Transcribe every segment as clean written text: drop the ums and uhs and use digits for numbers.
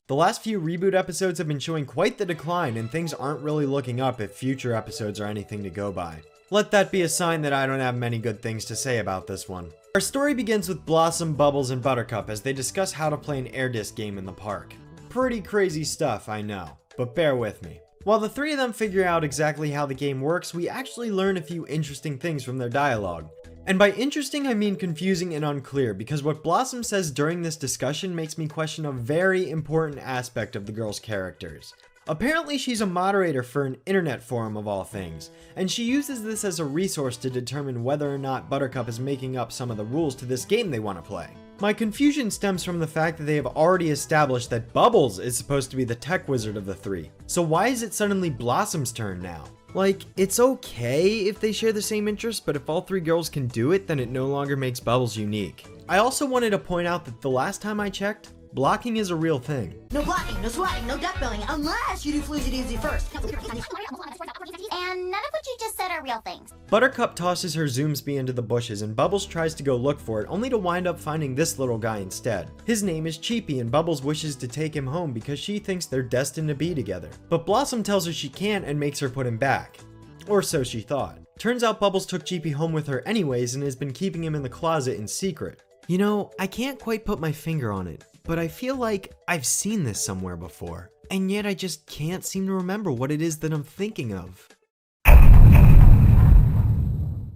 The last few Reboot episodes have been showing quite the decline, and things aren't really looking up if future episodes are anything to go by. Let that be a sign that I don't have many good things to say about this one. Our story begins with Blossom, Bubbles, and Buttercup as they discuss how to play an air disc game in the park. Pretty crazy stuff, I know, but bear with me. While the three of them figure out exactly how the game works, we actually learn a few interesting things from their dialogue. And by interesting, I mean confusing and unclear, because what Blossom says during this discussion makes me question a very important aspect of the girl's characters. Apparently she's a moderator for an internet forum of all things, and she uses this as a resource to determine whether or not Buttercup is making up some of the rules to this game they want to play. My confusion stems from the fact that they have already established that Bubbles is supposed to be the tech wizard of the three, so why is it suddenly Blossom's turn now? Like, it's okay if they share the same interests, but if all three girls can do it, then it no longer makes Bubbles unique. I also wanted to point out that the last time I checked, blocking is a real thing. No blocking, no swatting, no duck billing, unless you do floozy doozy first. And none of what you just said are real things. Buttercup tosses her Zoomsby into the bushes, and Bubbles tries to go look for it, only to wind up finding this little guy instead. His name is Cheep, and Bubbles wishes to take him home because she thinks they're destined to be together. But Blossom tells her she can't and makes her put him back. Or so she thought. Turns out Bubbles took Cheepy home with her anyways and has been keeping him in the closet in secret. You know, I can't quite put my finger on it, but I feel like I've seen this somewhere before. And yet I just can't seem to remember what it is that I'm thinking of.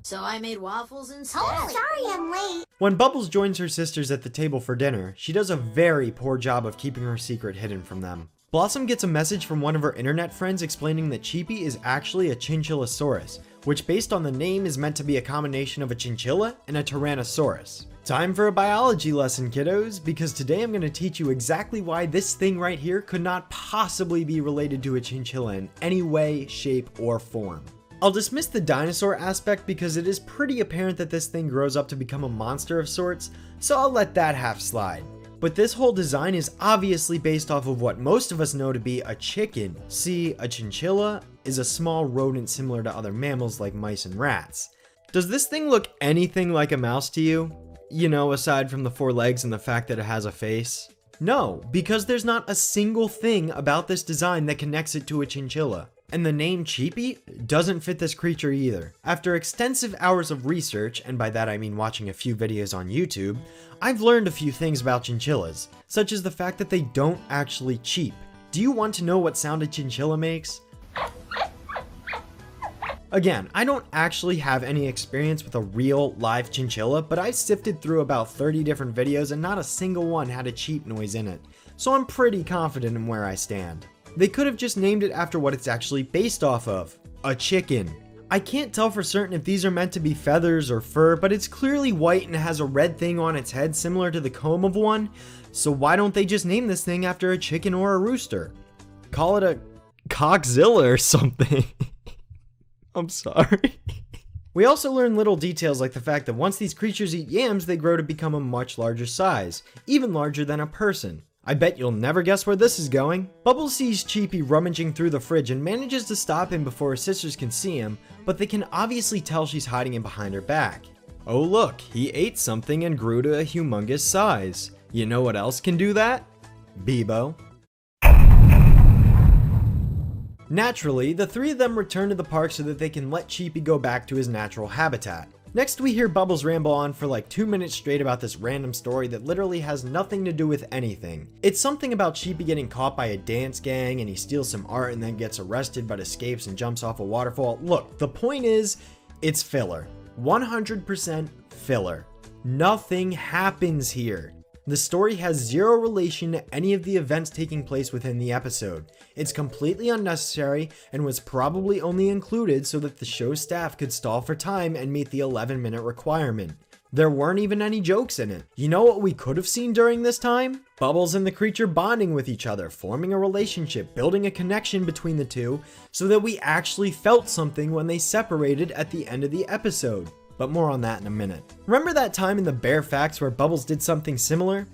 So I made waffles instead. Oh, sorry I'm late. When Bubbles joins her sisters at the table for dinner, she does a very poor job of keeping her secret hidden from them. Blossom gets a message from one of her internet friends explaining that Cheepy is actually a Chinchillosaurus, which based on the name is meant to be a combination of a chinchilla and a Tyrannosaurus. Time for a biology lesson, kiddos, because today I'm going to teach you exactly why this thing right here could not possibly be related to a chinchilla in any way, shape, or form. I'll dismiss the dinosaur aspect because it is pretty apparent that this thing grows up to become a monster of sorts, so I'll let that half slide. But this whole design is obviously based off of what most of us know to be a chicken. See, a chinchilla is a small rodent similar to other mammals like mice and rats. Does this thing look anything like a mouse to you? You know, aside from the four legs and the fact that it has a face? No, because there's not a single thing about this design that connects it to a chinchilla. And the name Cheepy doesn't fit this creature either. After extensive hours of research, and by that I mean watching a few videos on YouTube, I've learned a few things about chinchillas, such as the fact that they don't actually cheep. Do you want to know what sound a chinchilla makes? Again, I don't actually have any experience with a real live chinchilla, but I've sifted through about 30 different videos and not a single one had a cheep noise in it, so I'm pretty confident in where I stand. They could have just named it after what it's actually based off of, a chicken. I can't tell for certain if these are meant to be feathers or fur, but it's clearly white and has a red thing on its head similar to the comb of one, so why don't they just name this thing after a chicken or a rooster? Call it a cockzilla or something. I'm sorry. We also learn little details like the fact that once these creatures eat yams, they grow to become a much larger size, even larger than a person. I bet you'll never guess where this is going. Bubbles sees Cheepy rummaging through the fridge and manages to stop him before her sisters can see him, but they can obviously tell she's hiding him behind her back. Oh look, he ate something and grew to a humongous size. You know what else can do that? Bebo. Naturally, the three of them return to the park so that they can let Cheepy go back to his natural habitat. Next, we hear Bubbles ramble on for like 2 minutes straight about this random story that literally has nothing to do with anything. It's something about Cheepy getting caught by a dance gang and he steals some art and then gets arrested but escapes and jumps off a waterfall. Look, the point is, it's filler. 100% filler. Nothing happens here. The story has zero relation to any of the events taking place within the episode. It's completely unnecessary and was probably only included so that the show's staff could stall for time and meet the 11-minute requirement. There weren't even any jokes in it. You know what we could have seen during this time? Bubbles and the creature bonding with each other, forming a relationship, building a connection between the two, so that we actually felt something when they separated at the end of the episode. But more on that in a minute. Remember that time in the Bare Facts where Bubbles did something similar?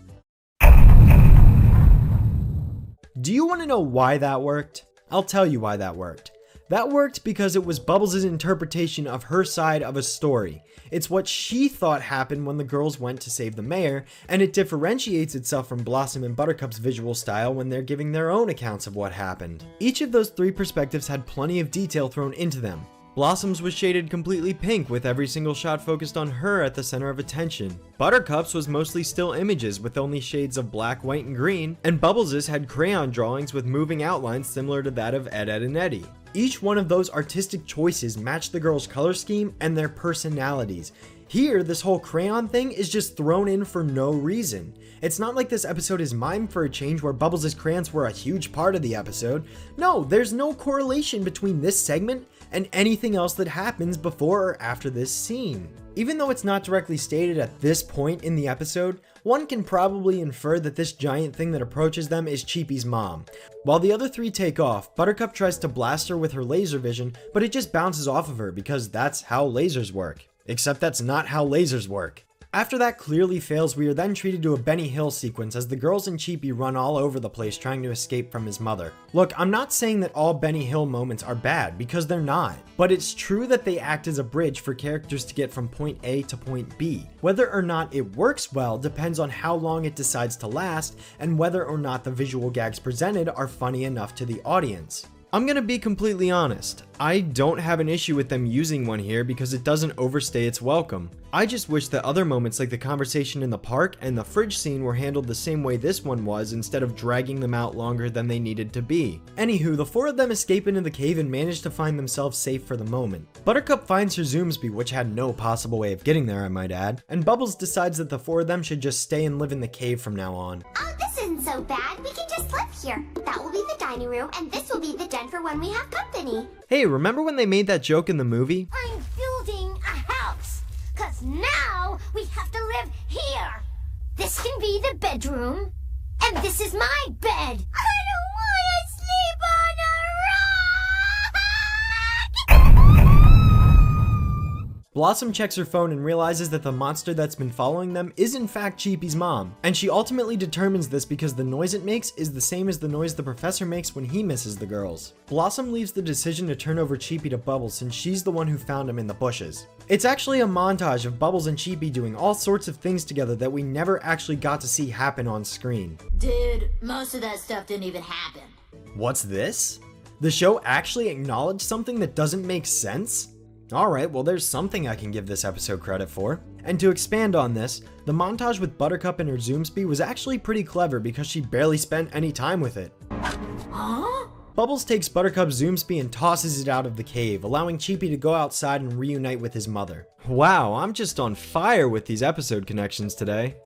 Do you want to know why that worked? I'll tell you why that worked. That worked because it was Bubbles' interpretation of her side of a story. It's what she thought happened when the girls went to save the mayor, and it differentiates itself from Blossom and Buttercup's visual style when they're giving their own accounts of what happened. Each of those three perspectives had plenty of detail thrown into them. Blossom's was shaded completely pink with every single shot focused on her at the center of attention. Buttercup's was mostly still images with only shades of black, white, and green, and Bubbles' had crayon drawings with moving outlines similar to that of Ed, Edd and Eddy. Each one of those artistic choices matched the girls' color scheme and their personalities. Here, this whole crayon thing is just thrown in for no reason. It's not like this episode is mimed for a change where Bubbles' crayons were a huge part of the episode. No, there's no correlation between this segment and anything else that happens before or after this scene. Even though it's not directly stated at this point in the episode, one can probably infer that this giant thing that approaches them is Cheepy's mom. While the other three take off, Buttercup tries to blast her with her laser vision, but it just bounces off of her because that's how lasers work. Except that's not how lasers work. After that clearly fails, we are then treated to a Benny Hill sequence as the girls and Cheepy run all over the place trying to escape from his mother. Look, I'm not saying that all Benny Hill moments are bad, because they're not. But it's true that they act as a bridge for characters to get from point A to point B. Whether or not it works well depends on how long it decides to last, and whether or not the visual gags presented are funny enough to the audience. I'm gonna be completely honest, I don't have an issue with them using one here because it doesn't overstay its welcome. I just wish that other moments like the conversation in the park and the fridge scene were handled the same way this one was instead of dragging them out longer than they needed to be. Anywho, the four of them escape into the cave and manage to find themselves safe for the moment. Buttercup finds her Zoomsby, which had no possible way of getting there I might add, and Bubbles decides that the four of them should just stay and live in the cave from now on. Oh, this isn't so bad. We can just live here. That will be the dining room, and this will be the den for when we have company. Hey, remember when they made that joke in the movie? I'm building a house, 'cause now we have to live here. This can be the bedroom, and this is my bed. I don't want to sleep on a Blossom checks her phone and realizes that the monster that's been following them is in fact Cheepy's mom, and she ultimately determines this because the noise it makes is the same as the noise the professor makes when he misses the girls. Blossom leaves the decision to turn over Cheepy to Bubbles since she's the one who found him in the bushes. It's actually a montage of Bubbles and Cheepy doing all sorts of things together that we never actually got to see happen on screen. Dude, most of that stuff didn't even happen. What's this? The show actually acknowledged something that doesn't make sense? Alright, well there's something I can give this episode credit for. And to expand on this, the montage with Buttercup and her Zoomsby was actually pretty clever because she barely spent any time with it. Huh? Bubbles takes Buttercup's Zoomsby and tosses it out of the cave, allowing Cheepy to go outside and reunite with his mother. Wow, I'm just on fire with these episode connections today.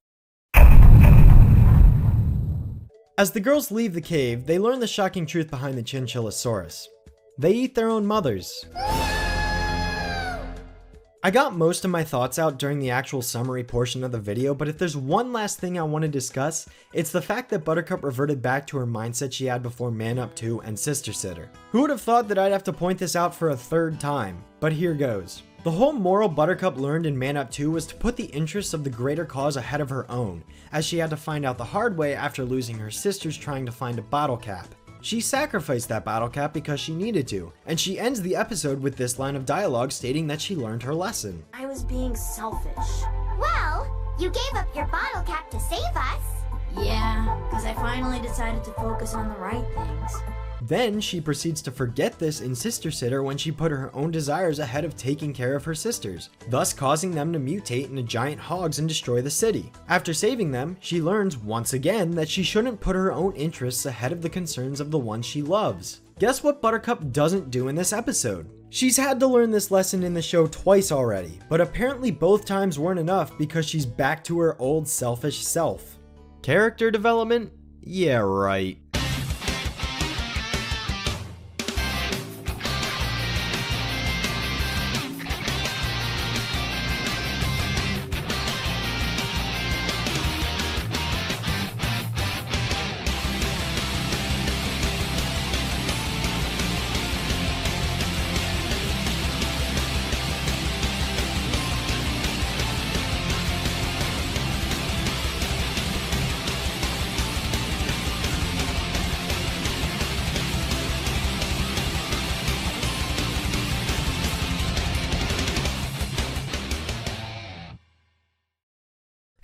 As the girls leave the cave, they learn the shocking truth behind the Chinchillosaurus. They eat their own mothers. I got most of my thoughts out during the actual summary portion of the video, but if there's one last thing I want to discuss, it's the fact that Buttercup reverted back to her mindset she had before Man Up 2 and Sister Sitter. Who would have thought that I'd have to point this out for a third time? But here goes. The whole moral Buttercup learned in Man Up 2 was to put the interests of the greater cause ahead of her own, as she had to find out the hard way after losing her sisters trying to find a bottle cap. She sacrificed that bottle cap because she needed to, and she ends the episode with this line of dialogue stating that she learned her lesson. I was being selfish. Well, you gave up your bottle cap to save us. Yeah, because I finally decided to focus on the right things. Then she proceeds to forget this in Sister Sitter when she put her own desires ahead of taking care of her sisters, thus causing them to mutate into giant hogs and destroy the city. After saving them, she learns once again that she shouldn't put her own interests ahead of the concerns of the ones she loves. Guess what Buttercup doesn't do in this episode? She's had to learn this lesson in the show twice already, but apparently both times weren't enough because she's back to her old selfish self. Character development? Yeah, right.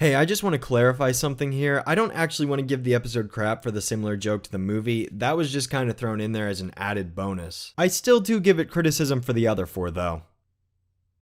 Hey, I just want to clarify something here. I don't actually want to give the episode crap for the similar joke to the movie. That was just kind of thrown in there as an added bonus. I still do give it criticism for the other 4 though.